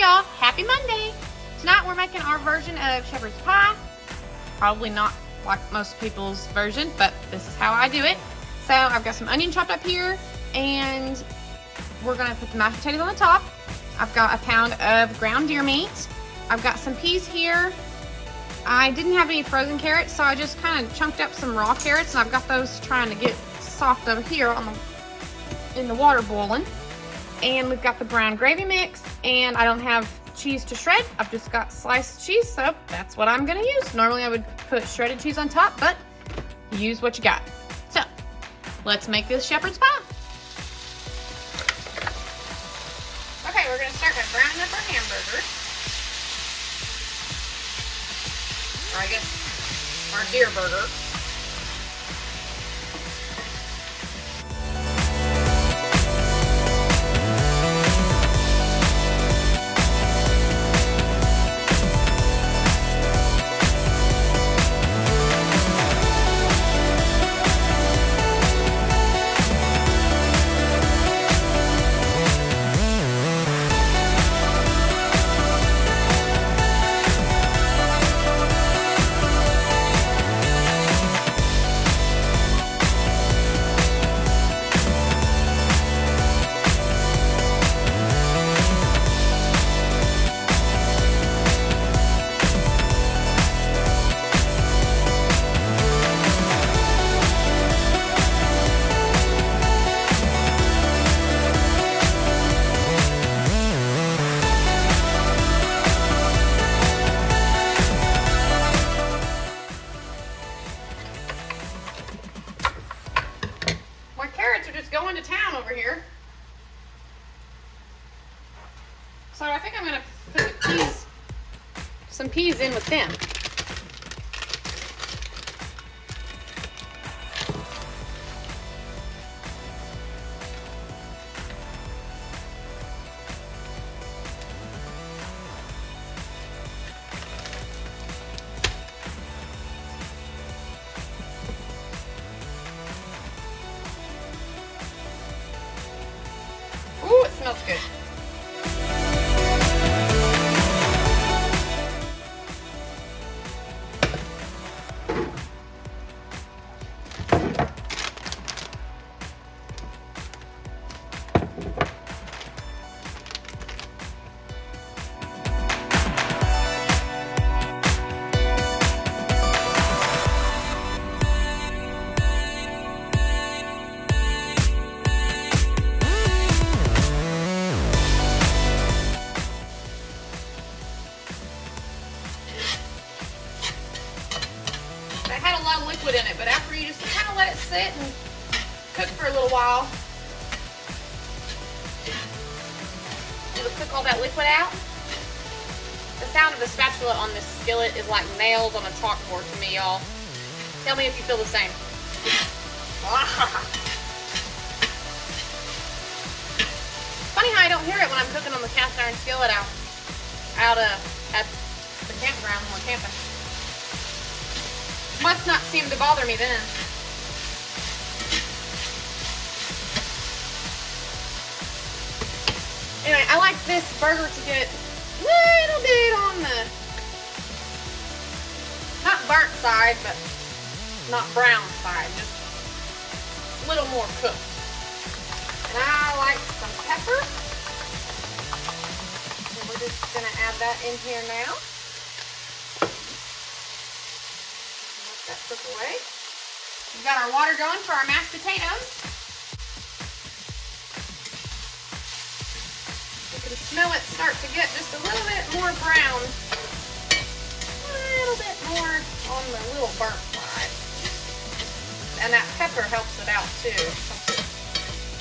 y'all, happy Monday. Tonight we're making our version of shepherd's pie. Probably not like most people's version, but this is how I do it. So I've got some onion chopped up here, and we're gonna put the mashed potatoes on the top. I've got a pound of ground deer meat. I've got some peas here. I didn't have any frozen carrots, so I just kind of chunked up some raw carrots, and I've got those trying to get soft over here in the water boiling. And we've got the brown gravy mix, and I don't have cheese to shred. I've just got sliced cheese, so that's what I'm gonna use. Normally I would put shredded cheese on top, but use what you got. So let's make this shepherd's pie. Okay, we're gonna start by browning up our hamburger. Or I guess our deer burger. Going to town over here. So I think I'm going to put some peas in with them. Smells good. Liquid in it, but after you just kind of let it sit and cook for a little while, it'll cook all that liquid out. The sound of the spatula on this skillet is like nails on a chalkboard to me, y'all. Tell me if you feel the same. Funny how I don't hear it when I'm cooking on the cast iron skillet out at the campground when we're camping. Must not seem to bother me then. Anyway, I like this burger to get a little bit on the, not burnt side, but not brown side, just a little more cooked. And I like some pepper. And we're just gonna add that in here now. That cook away. We've got our water going for our mashed potatoes. You can smell it start to get just a little bit more brown. A little bit more on the little burnt side. And that pepper helps it out too.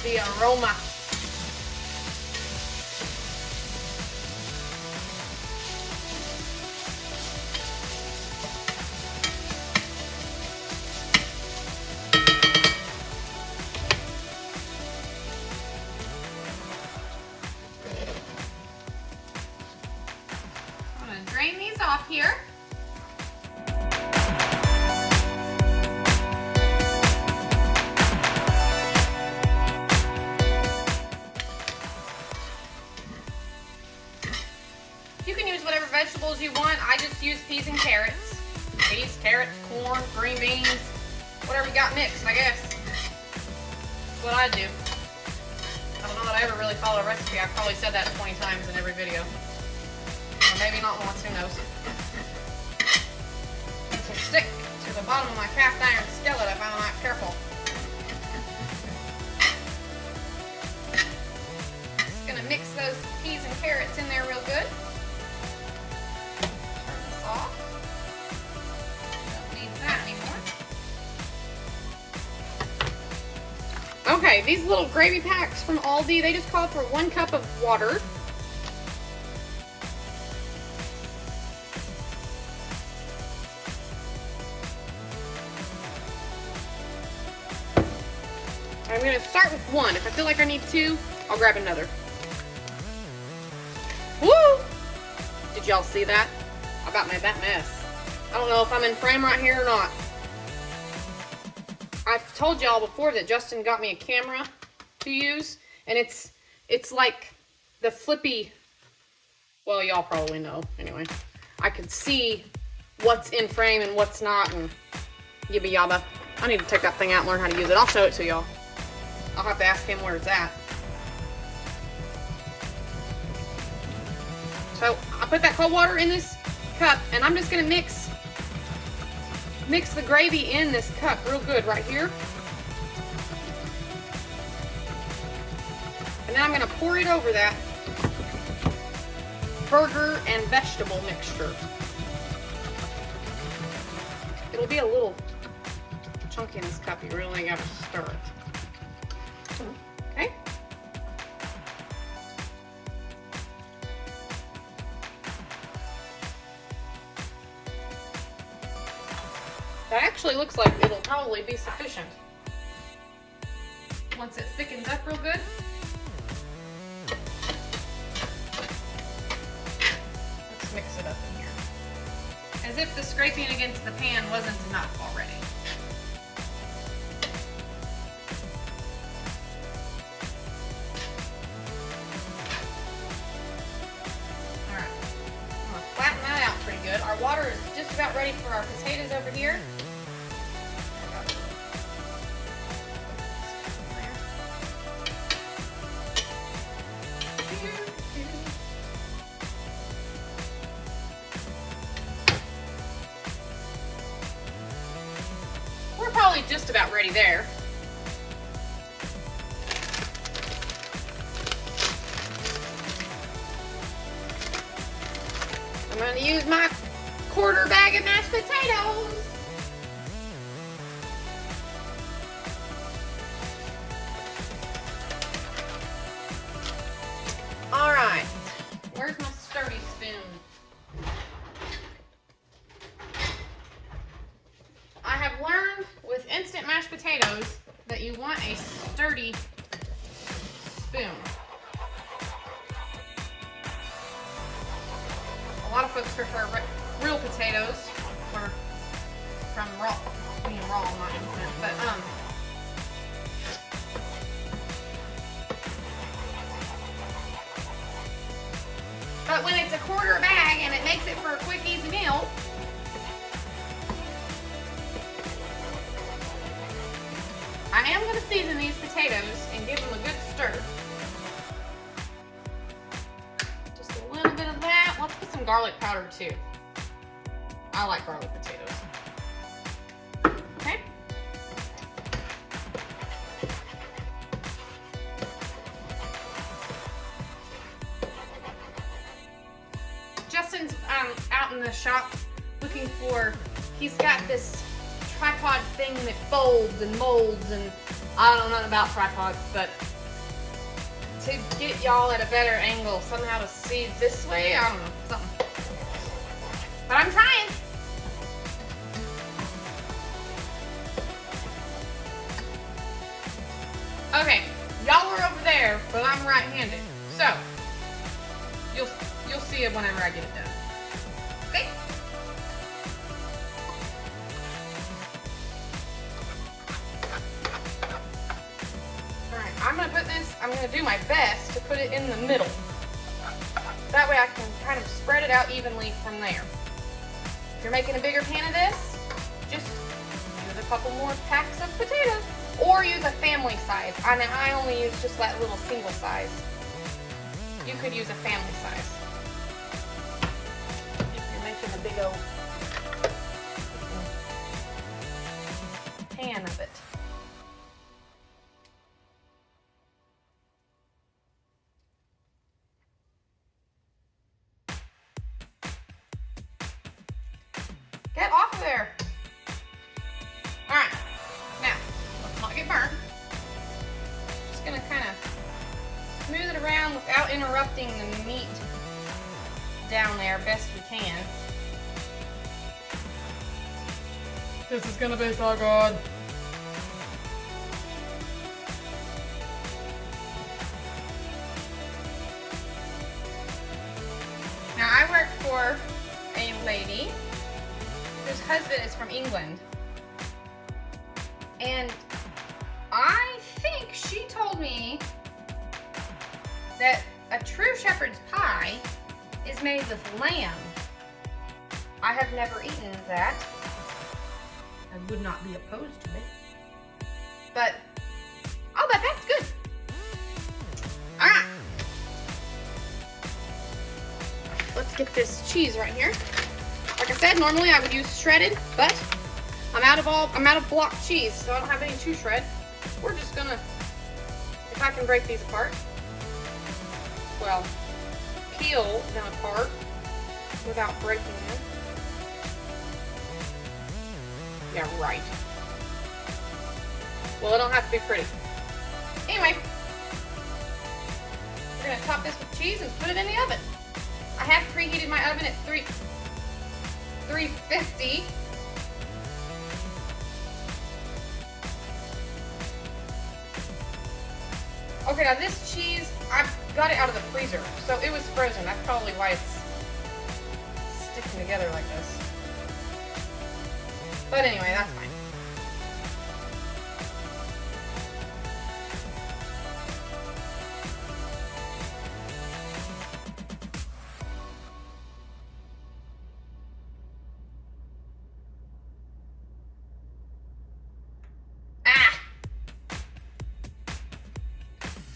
The aroma. Drain these off here. I just use peas and carrots. Peas, carrots, corn, green beans, whatever you got mixed, I guess. That's what I do. I don't know that I ever really follow a recipe. I've probably said that 20 times in every video. Or maybe not once, who knows. It's a stick to the bottom of my cast iron skillet if I'm not careful. Just gonna mix those peas and carrots in there real good. Turn this off. Don't need that anymore. Okay, these little gravy packs from Aldi, they just call for 1 cup of water. I'm going to start with 1. If I feel like I need 2, I'll grab another. Woo! Did y'all see that? I about made that mess. I don't know if I'm in frame right here or not. I've told y'all before that Justin got me a camera to use, and it's like the flippy, well, y'all probably know, anyway. I could see what's in frame and what's not, and yibba yabba. I need to take that thing out and learn how to use it. I'll show it to y'all. I'll have to ask him where it's at. So I put that cold water in this cup, and I'm just gonna mix the gravy in this cup real good right here. And then I'm gonna pour it over that burger and vegetable mixture. It'll be a little chunky in this cup. You really gotta stir it. Okay. That actually looks like it'll probably be sufficient. Once it thickens up real good. Let's mix it up in here. As if the scraping against the pan wasn't enough already. Alright. I'm going to flatten that out pretty good. Our water is just about ready for our potatoes over here. We're probably just about ready there. I'm going to use my quarter bag of mashed potatoes. All right, where's my sturdy spoon? I have learned with instant mashed potatoes that you want a sturdy spoon. A lot of folks prefer real potatoes, or from raw, being raw, not instant, but when it's a quarter bag and it makes it for a quick, easy meal, I am going to season these potatoes and give them a good stir. Just a little bit of that. Let's put some garlic powder too. I like garlic potatoes. Okay. Justin's out in the shop looking for, he's got this tripod thing that folds and molds, and I don't know about tripods, but to get y'all at a better angle, somehow to see this way, I don't know, something. But I'm trying. Okay, y'all are over there, but I'm right-handed, so you'll see it whenever I get it done. Okay. I'm going to put this, I'm going to do my best to put it in the middle. That way I can kind of spread it out evenly from there. you're making a bigger pan of this, just use a couple more packs of potatoes. Or use a family size. I mean, I only use just that little single size. You could use a family size if you're making a big old pan of it. Get off of there. All right, now let's not get burned. Just gonna kind of smooth it around without interrupting the meat down there best we can. This is gonna be so good. Now I work for a lady whose husband is from England. And I think she told me that a true shepherd's pie is made with lamb. I have never eaten that. I would not be opposed to it. But I'll bet that's good. All right. Let's get this cheese right here. Like I said, normally I would use shredded, but I'm out of block cheese, so I don't have any to shred. We're just gonna, if I can break these apart, well, peel them apart without breaking them. Yeah, right. Well, it don't have to be pretty. Anyway, we're gonna top this with cheese and put it in the oven. I have preheated my oven at 350. Okay, now this cheese, I got it out of the freezer, so it was frozen. That's probably why it's sticking together like this. But anyway, that's fine.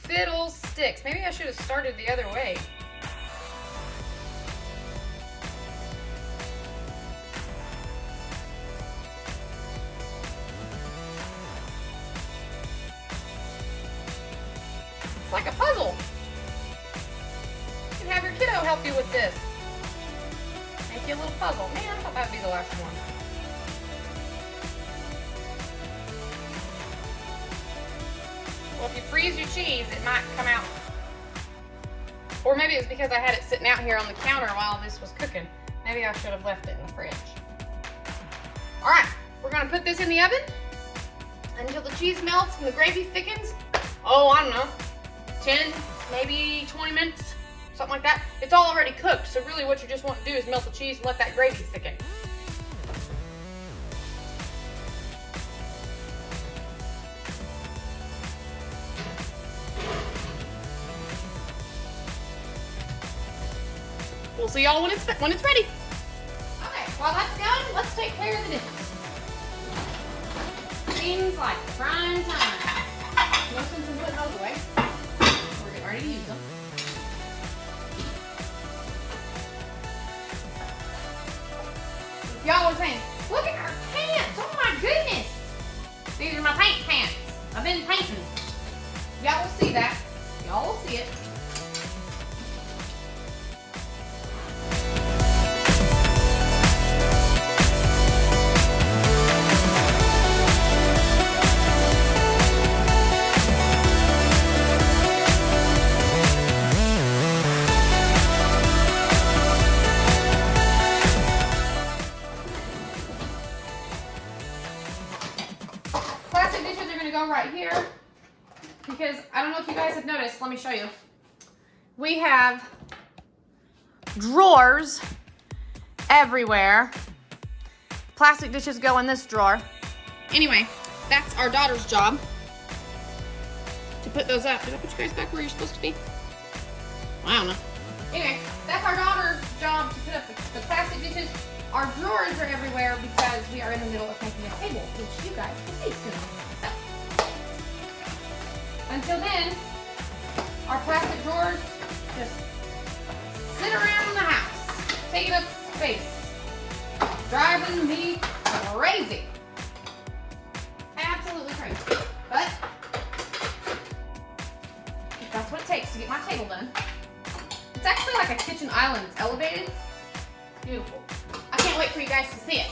Fiddlesticks. Maybe I should have started the other way. It's like a puzzle. You can have your kiddo help you with this. Make you a little puzzle. Man, I thought that would be the last one. Well, if you freeze your cheese, it might come out. Or maybe it's because I had it sitting out here on the counter while this was cooking. Maybe I should have left it in the fridge. All right, we're gonna put this in the oven until the cheese melts and the gravy thickens. Oh, I don't know, 10, maybe 20 minutes, something like that. It's all already cooked, so really what you just want to do is melt the cheese and let that gravy thicken. We'll see y'all when it's ready. Okay, while that's going, let's take care of the dishes. Seems like prime time. No sense in putting those away. We're getting ready to use them. Y'all are saying, look at our pants. Oh my goodness. These are my paint pants. I've been painting. Y'all will see that. Y'all will see it. Right here, because I don't know if you guys have noticed, let me show you. We have drawers everywhere. Plastic dishes go in this drawer. Anyway, that's our daughter's job to put those up. Did I put you guys back where you're supposed to be? I don't know. Anyway, that's our daughter's job to put up the plastic dishes our drawers are everywhere because we are in the middle of making a table, which you guys will see soon. So, until then, our plastic drawers just sit around the house, taking up space, driving me crazy. Absolutely crazy. But that's what it takes to get my table done. It's actually like a kitchen island. It's elevated. It's beautiful. I can't wait for you guys to see it.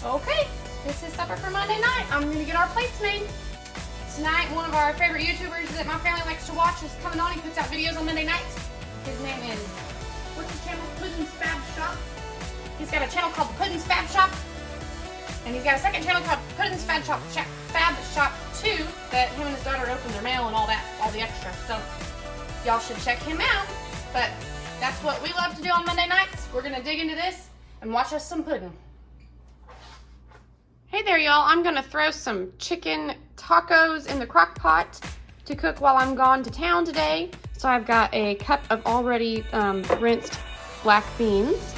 Okay, this is supper for Monday night. I'm gonna get our plates made. Tonight, one of our favorite YouTubers that my family likes to watch is coming on. He puts out videos on Monday nights. His name is, what's his channel? Puddin's Fab Shop. He's got a channel called Puddin's Fab Shop. And he's got a second channel called Puddin's Fab Shop 2 that him and his daughter opened their mail and all that, all the extras. So y'all should check him out. But that's what we love to do on Monday nights. We're gonna dig into this and watch us some pudding. Hey there, y'all. I'm gonna throw some chicken tacos in the crock pot to cook while I'm gone to town today. So I've got a cup of already rinsed black beans,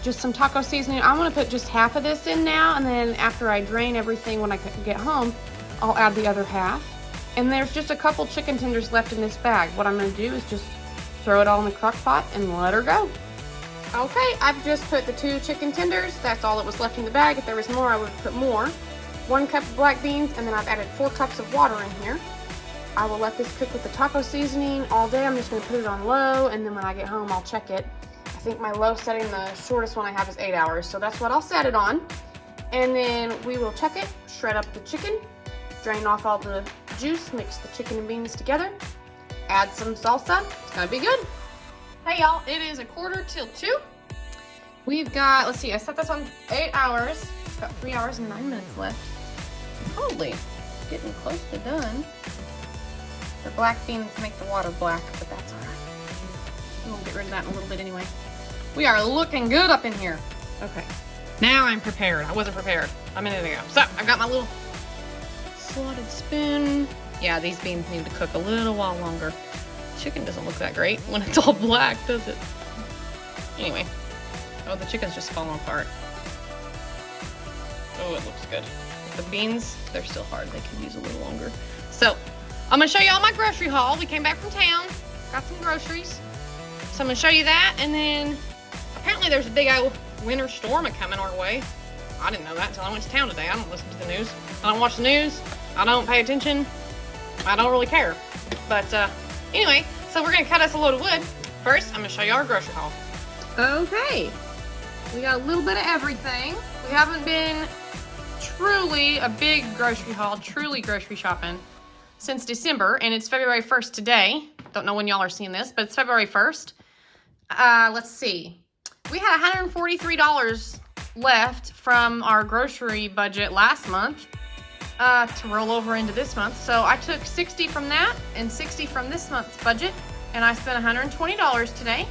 just some taco seasoning. I'm gonna put just half of this in now, and then after I drain everything when I get home, I'll add the other half. And there's just a couple chicken tenders left in this bag. What I'm gonna do is just throw it all in the crock pot and let her go. Okay, I've just put the 2 chicken tenders. That's all that was left in the bag. If there was more, I would put more. 1 cup of black beans, and then I've added 4 cups of water in here. I will let this cook with the taco seasoning all day. I'm just gonna put it on low, and then when I get home, I'll check it. I think my low setting, the shortest one I have is 8 hours, so that's what I'll set it on. And then we will check it, shred up the chicken, drain off all the juice, mix the chicken and beans together, add some salsa. It's gonna be good. Hey y'all, it is 1:45. We've got, let's see, I set this on 8 hours. Got 3 hours and 9 minutes left. Probably getting close to done. The black beans make the water black, but that's all right. We'll get rid of that in a little bit anyway. We are looking good up in here. Okay, now I'm prepared. I wasn't prepared a minute ago. So I've got my little slotted spoon. Yeah, these beans need to cook a little while longer. Chicken doesn't look that great when it's all black, does it? Anyway, oh, the chicken's just falling apart. Oh, it looks good. The beans, they're still hard. They could use a little longer. So I'm gonna show you all my grocery haul. We came back from town, got some groceries. So I'm gonna show you that, and then apparently there's a big old winter storm coming our way. I didn't know that until I went to town today. I don't listen to the news. I don't watch the news. I don't pay attention. I don't really care. But anyway, so we're gonna cut us a load of wood. First, I'm gonna show you our grocery haul. Okay, we got a little bit of everything. We haven't been truly a big grocery haul, truly grocery shopping since December, and it's February 1st today. Don't know when y'all are seeing this, but it's February 1st. Let's see. We had $143 left from our grocery budget last month to roll over into this month. So I took 60 from that and 60 from this month's budget, and I spent $120 today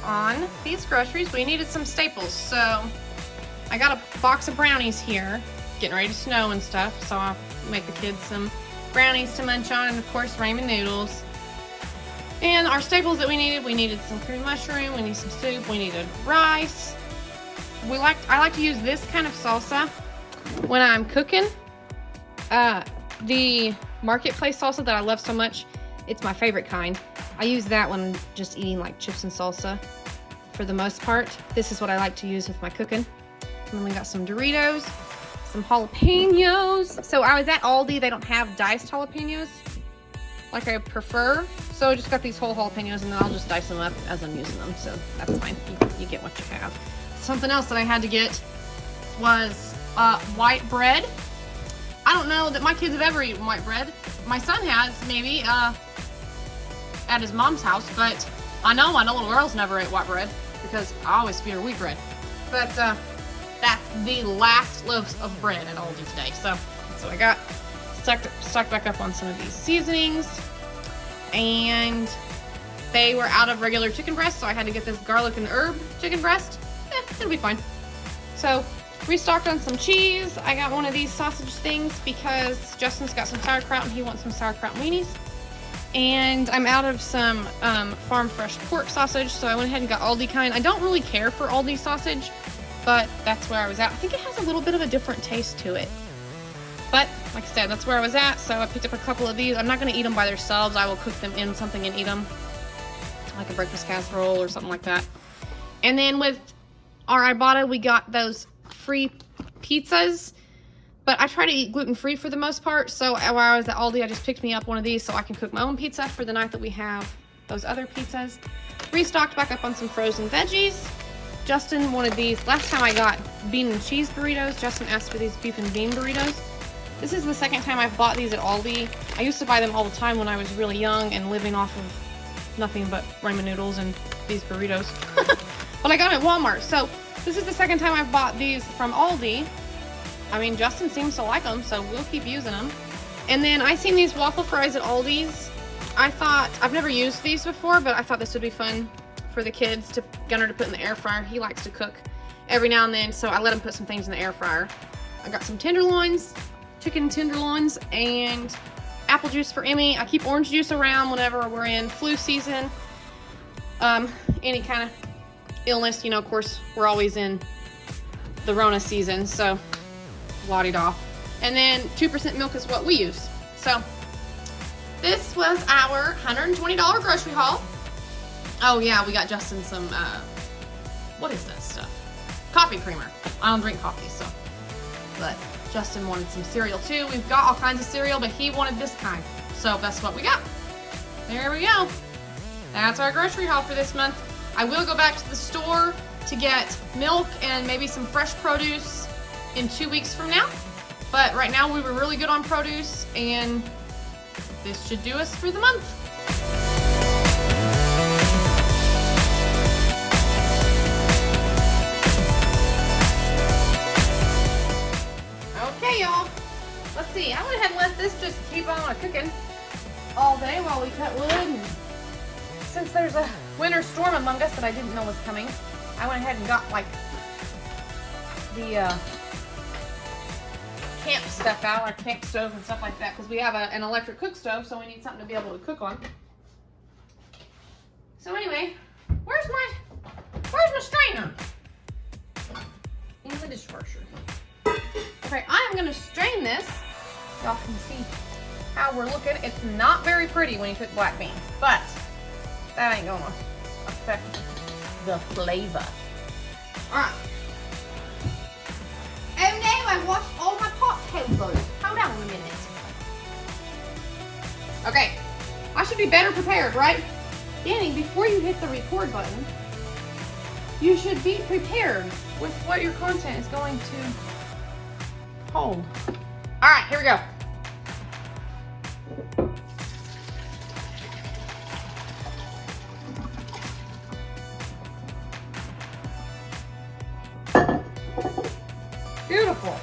on these groceries. We needed some staples, so I got a box of brownies here. Getting ready to snow and stuff, so I'll make the kids some brownies to munch on, and of course ramen noodles. And our staples that we needed some cream mushroom, we need some soup, we needed rice. I like to use this kind of salsa when I'm cooking. The marketplace salsa that I love so much, it's my favorite kind. I use that when I'm just eating like chips and salsa for the most part. This is what I like to use with my cooking. And then we got some Doritos, some jalapenos. So I was at Aldi, they don't have diced jalapenos like I prefer. So I just got these whole jalapenos, and then I'll just dice them up as I'm using them. So that's fine, you get what you have. Something else that I had to get was white bread. I don't know that my kids have ever eaten white bread. My son has, maybe, at his mom's house, but I know my little girl's never ate white bread because I always feed her wheat bread. But that's the last loaf of bread at Aldi today. So that's what I got. Stocked back up on some of these seasonings, and they were out of regular chicken breast, so I had to get this garlic and herb chicken breast. It'll be fine. So restocked on some cheese. I got one of these sausage things because Justin's got some sauerkraut and he wants some sauerkraut weenies. And I'm out of some farm fresh pork sausage, so I went ahead and got Aldi kind. I don't really care for Aldi sausage, but that's where I was at. I think it has a little bit of a different taste to it. But like I said, that's where I was at, so I picked up a couple of these. I'm not going to eat them by themselves. I will cook them in something and eat them, like a breakfast casserole or something like that. And then with our Ibotta, we got those free pizzas, but I try to eat gluten-free for the most part, so while I was at Aldi, I just picked me up one of these so I can cook my own pizza for the night that we have those other pizzas. Restocked back up on some frozen veggies. Justin wanted these. Last time I got bean and cheese burritos, Justin asked for these beef and bean burritos. This is the second time I've bought these at Aldi. I used to buy them all the time when I was really young and living off of nothing but ramen noodles and these burritos. But I got them at Walmart. So this is the second time I've bought these from Aldi. I mean, Justin seems to like them, so we'll keep using them. And then I seen these waffle fries at Aldi's. I thought, I've never used these before, but I thought this would be fun for the kids, Gunner to put in the air fryer. He likes to cook every now and then, so I let him put some things in the air fryer. I got some tenderloins, chicken tenderloins, and apple juice for Emmy. I keep orange juice around whenever we're in flu season. Any kind of illness, you know, of course, we're always in the Rona season, so la-di-da. And then 2% milk is what we use. So this was our $120 grocery haul. Oh yeah, we got Justin some, what is that stuff? Coffee creamer. I don't drink coffee, so. But Justin wanted some cereal too. We've got all kinds of cereal, but he wanted this kind. So that's what we got. There we go. That's our grocery haul for this month. I will go back to the store to get milk and maybe some fresh produce in 2 weeks from now. But right now we were really good on produce, and this should do us for the month. Okay, y'all. Let's see. I went ahead and let this just keep on cooking all day while we cut wood. And since there's a winter storm among us that I didn't know was coming, I went ahead and got like the camp stuff out, our camp stove and stuff like that, because we have an electric cook stove, so we need something to be able to cook on. So anyway, where's my strainer? In the dishwasher. Okay, I am gonna strain this. Y'all can see how we're looking. It's not very pretty when you cook black beans, but that ain't gonna affect the flavor. Alright. Oh no, I washed all my pots, Hold on a minute. Okay, I should be better prepared, right? Danny, before you hit the record button, you should be prepared with what your content is going to hold. Alright, here we go. Beautiful.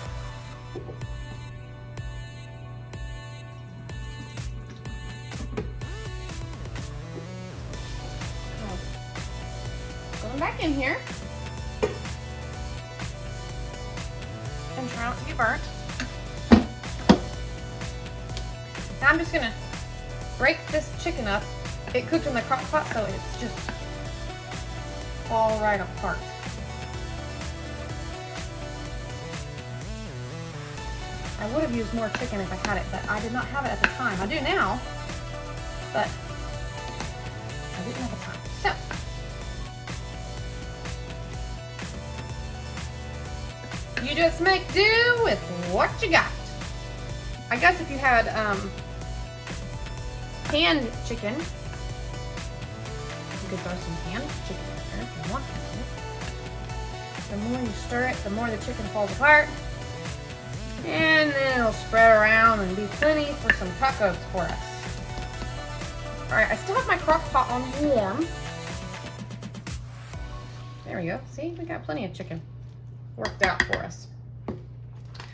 Going back in here and try not to get burnt. Now I'm just gonna break this chicken up. It cooked in the crock pot, so it's just fall right apart. I would have used more chicken if I had it, but I did not have it at the time. I do now, but I didn't have the time. So, you just make do with what you got. I guess if you had canned chicken, you could throw some canned chicken in there if you want to. The more you stir it, the more the chicken falls apart. And then it'll spread around and be plenty for some tacos for us. Alright, I still have my crock pot on warm. There we go. See, we got plenty of chicken worked out for us.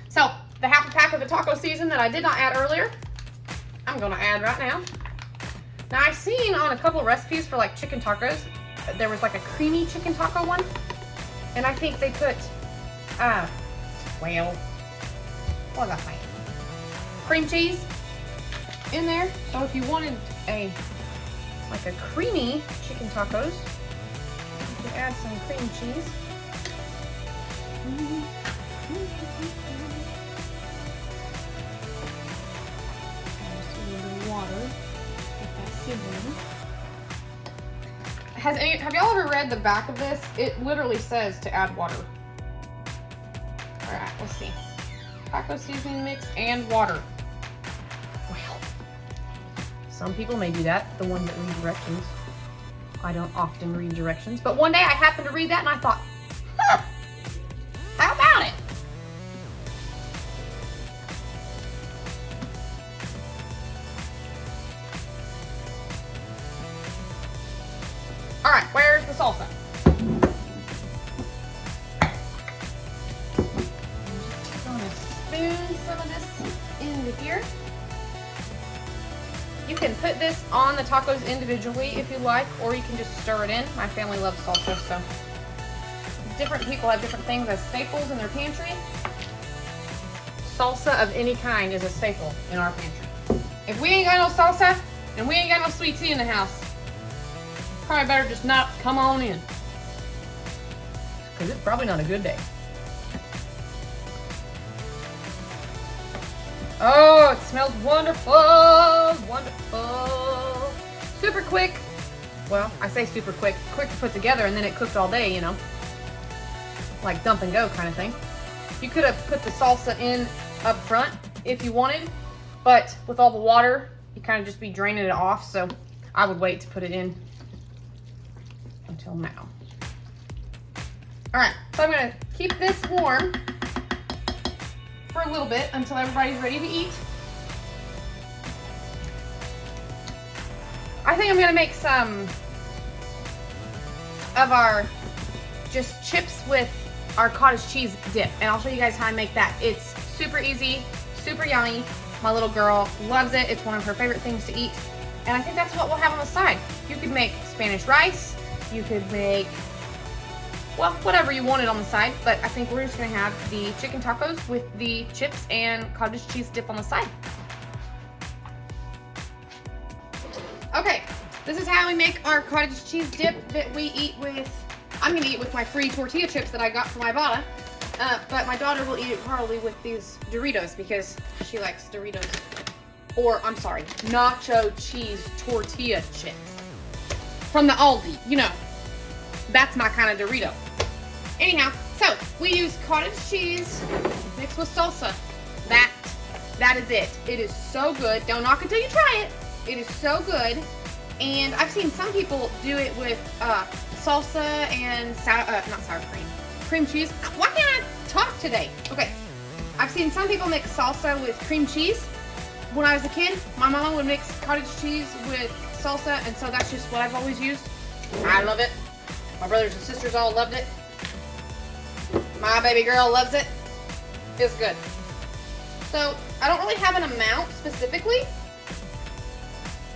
So, the half a pack of the taco season that I did not add earlier, I'm going to add right now. Now, I've seen on a couple recipes for like chicken tacos, there was like a creamy chicken taco one. And I think they put, well, what was I saying? Cream cheese in there. So if you wanted like a creamy chicken tacos, you could add some cream cheese. Just a little water. Get that sizzling. Have y'all ever read the back of this? It literally says to add water. Alright, let's see. Taco seasoning mix and water. Wow. Some people may do that, the ones that read directions. I don't often read directions, but one day I happened to read that and I thought, How about it? All right, where's the salsa? I'm just going to spoon some of this into here. You can put this on the tacos individually if you like, or you can just stir it in. My family loves salsa, so different people have different things as staples in their pantry. Salsa of any kind is a staple in our pantry. If we ain't got no salsa and we ain't got no sweet tea in the house, probably better just not come on in, because it's probably not a good day. Oh, it smells wonderful, wonderful. Super quick. Well, I say super quick to put together, and then it cooked all day, you know. Like dump and go kind of thing. You could have put the salsa in up front if you wanted, but with all the water, you kind of just be draining it off, so I would wait to put it in until now. All right, so I'm gonna keep this warm for a little bit until everybody's ready to eat. I think I'm gonna make some of our just chips with our cottage cheese dip, and I'll show you guys how I make that. It's super easy, super yummy. My little girl loves it. It's one of her favorite things to eat, and I think that's what we'll have on the side. You could make Spanish rice, you could make, well, whatever you wanted on the side, but I think we're just gonna have the chicken tacos with the chips and cottage cheese dip on the side. Okay, this is how we make our cottage cheese dip that we eat with, I'm gonna eat with my free tortilla chips that I got from Ibotta, but my daughter will eat it probably with these Doritos because she likes Doritos, or I'm sorry, nacho cheese tortilla chips from the Aldi, you know. That's my kind of Dorito. Anyhow, so we use cottage cheese mixed with salsa. That is it. It is so good. Don't knock until you try it. It is so good. And I've seen some people do it with salsa and not sour cream cheese. Why can't I talk today? Okay, I've seen some people mix salsa with cream cheese. When I was a kid, my mama would mix cottage cheese with salsa, and so that's just what I've always used. I love it. My brothers and sisters all loved it. My baby girl loves it. It's good. So I don't really have an amount specifically.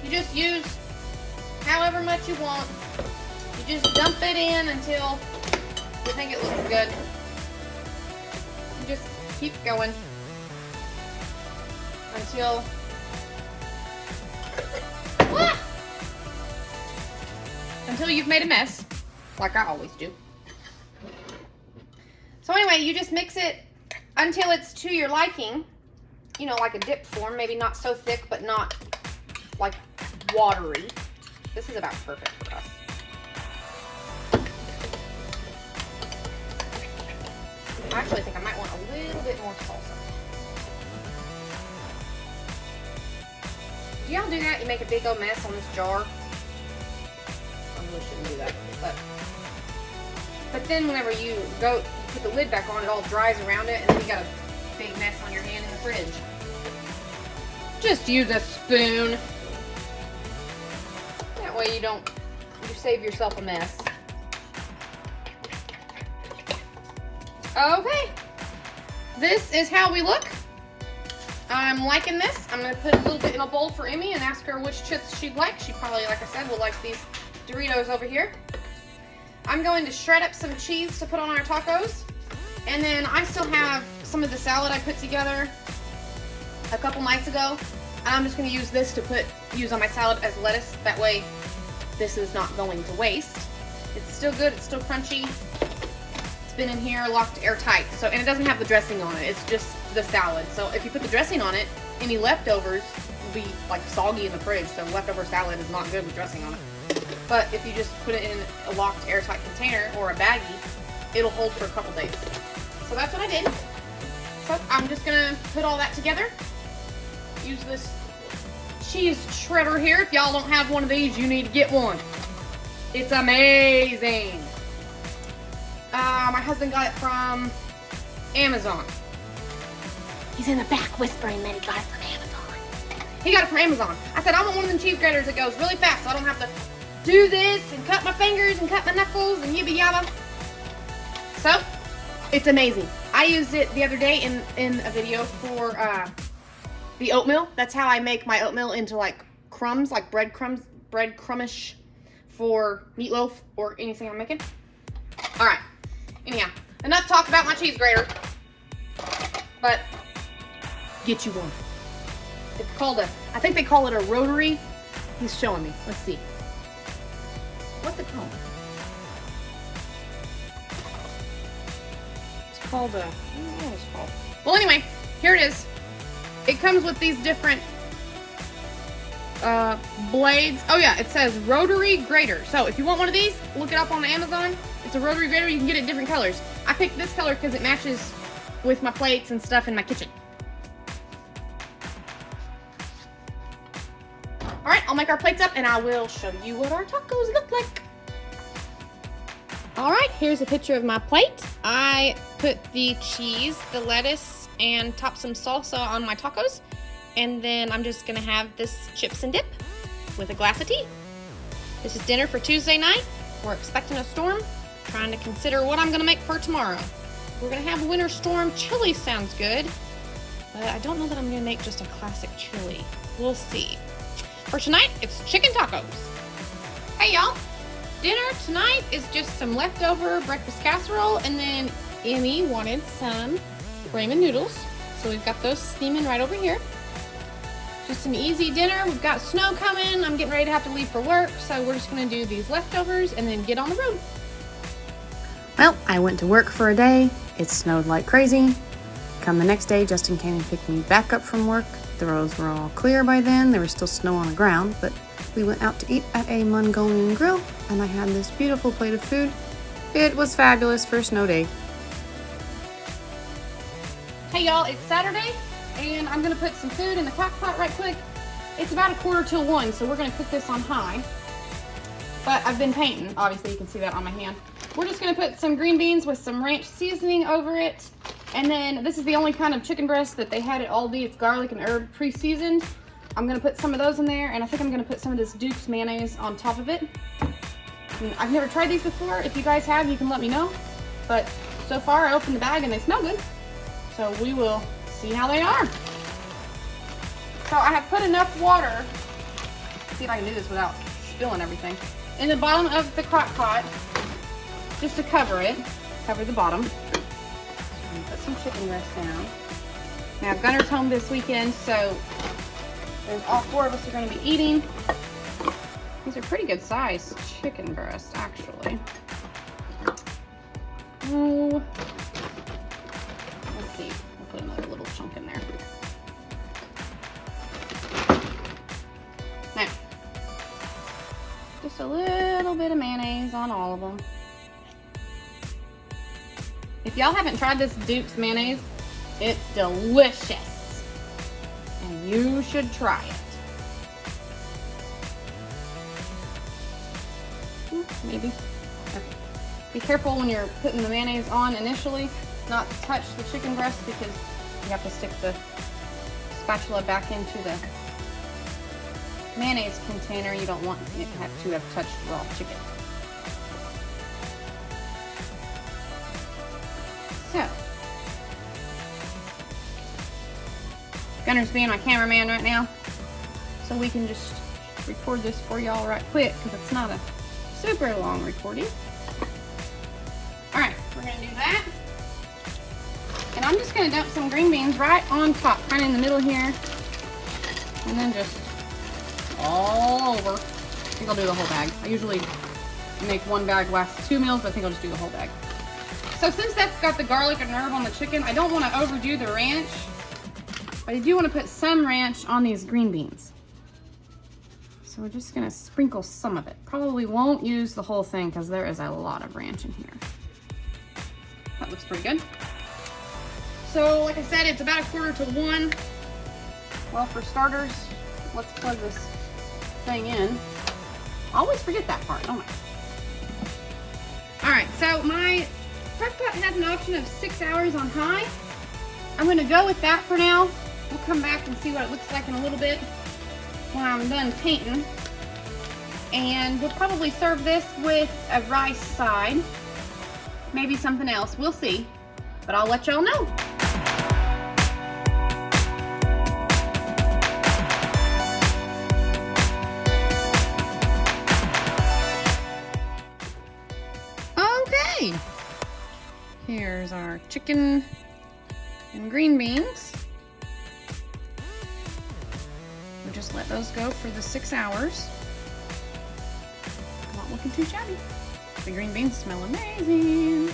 You just use however much you want. You just dump it in until you think it looks good. You just keep going until you've made a mess, like I always do. So anyway, you just mix it until it's to your liking, you know, like a dip form, maybe not so thick, but not like watery. This is about perfect for us. I actually think I might want a little bit more salsa. Do y'all do that? You make a big old mess on this jar? I really shouldn't do that, but then whenever you go, you put the lid back on, it all dries around it, and then you got a big mess on your hand in the fridge. Just use a spoon. That way you save yourself a mess. Okay, this is how we look. I'm liking this. I'm going to put a little bit in a bowl for Emmy and ask her which chips she'd like. She probably, like I said, will like these Doritos over here. I'm going to shred up some cheese to put on our tacos. And then I still have some of the salad I put together a couple nights ago. And I'm just going to use this to use on my salad as lettuce. That way this is not going to waste. It's still good. It's still crunchy. It's been in here locked airtight. And it doesn't have the dressing on it. It's just the salad. So if you put the dressing on it, any leftovers will be like soggy in the fridge. So leftover salad is not good with dressing on it. But if you just put it in a locked airtight container or a baggie, it'll hold for a couple days. So that's what I did. So I'm just gonna put all that together. Use this cheese shredder here. If y'all don't have one of these, you need to get one. It's amazing. My husband got it from Amazon. He's in the back whispering that he got it from Amazon. He got it from Amazon. I said, I want one of them cheese graters that goes really fast so I don't have to do this and cut my fingers and cut my knuckles and yibba yabba. So, it's amazing. I used it the other day in a video for the oatmeal. That's how I make my oatmeal into like crumbs, like breadcrumbs, breadcrumbish for meatloaf or anything I'm making. All right. Anyhow, enough talk about my cheese grater. But get you one. It's called I think they call it a rotary. He's showing me. Let's see. What's it called? It's called I don't know what it's called. Well, anyway, here it is. It comes with these different blades. Oh yeah, it says rotary grater. So if you want one of these, look it up on Amazon. It's a rotary grater. You can get it in different colors. I picked this color because it matches with my plates and stuff in my kitchen. All right, I'll make our plates up and I will show you what our tacos look like. All right, here's a picture of my plate. I put the cheese, the lettuce, and topped some salsa on my tacos. And then I'm just gonna have this chips and dip with a glass of tea. This is dinner for Tuesday night. We're expecting a storm. Trying to consider what I'm gonna make for tomorrow. We're gonna have a winter storm. Chili sounds good, but I don't know that I'm gonna make just a classic chili. We'll see. For tonight, it's chicken tacos. Hey y'all, dinner tonight is just some leftover breakfast casserole, and then Emmy wanted some ramen noodles. So we've got those steaming right over here. Just an easy dinner. We've got snow coming. I'm getting ready to have to leave for work, so we're just gonna do these leftovers and then get on the road. Well, I went to work for a day. It snowed like crazy. Come the next day, Justin came and picked me back up from work. The roads were all clear by then. There was still snow on the ground, but we went out to eat at a Mongolian grill, and I had this beautiful plate of food. It was fabulous for a snow day. Hey y'all, it's Saturday, and I'm gonna put some food in the crock pot right quick. It's about 1:45, so we're gonna cook this on high. But I've been painting, obviously you can see that on my hand. We're just gonna put some green beans with some ranch seasoning over it. And then this is the only kind of chicken breast that they had at Aldi. It's garlic and herb pre-seasoned. I'm gonna put some of those in there, and I think I'm gonna put some of this Duke's mayonnaise on top of it. And I've never tried these before. If you guys have, you can let me know. But so far I opened the bag and they smell good. So we will see how they are. So I have put enough water, let's see if I can do this without spilling everything, in the bottom of the crock pot, just to cover it, cover the bottom. Put some chicken breast down. Now Gunner's home this weekend, so there's all four of us are going to be eating. These are pretty good size chicken breast, actually. Oh, let's see. I'll put another little chunk in there. Now, just a little bit of mayonnaise on all of them. If y'all haven't tried this Duke's mayonnaise, it's delicious. And you should try it. Maybe. Okay. Be careful when you're putting the mayonnaise on initially, not to touch the chicken breast, because you have to stick the spatula back into the mayonnaise container. You don't want it to have touched raw chicken. So, Gunner's being my cameraman right now, so we can just record this for y'all right quick, because it's not a super long recording. Alright, we're going to do that. And I'm just going to dump some green beans right on top, kind of in the middle here. And then just all over. I think I'll do the whole bag. I usually make one bag last 2 meals, but I think I'll just do the whole bag. So since that's got the garlic and herb on the chicken, I don't want to overdo the ranch. But I do want to put some ranch on these green beans. So we're just going to sprinkle some of it. Probably won't use the whole thing because there is a lot of ranch in here. That looks pretty good. So like I said, it's about 1:45. Well, for starters, let's plug this thing in. I always forget that part, don't I? Alright, so my crock pot has an option of 6 hours on high. I'm gonna go with that for now. We'll come back and see what it looks like in a little bit when I'm done painting. And we'll probably serve this with a rice side. Maybe something else, we'll see. But I'll let y'all know. Okay, here's our chicken and green beans. We'll just let those go for the 6 hours. Not looking too shabby. The green beans smell amazing.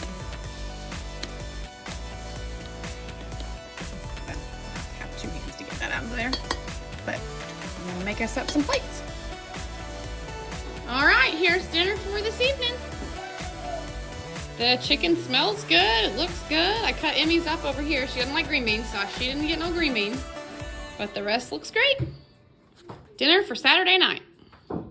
I have 2 hands to get that out of there. But I'm gonna make us up some plates. All right, here's dinner for this evening. The chicken smells good, it looks good. I cut Emmy's up over here. She doesn't like green beans, so she didn't get no green beans. But the rest looks great. Dinner for Saturday night.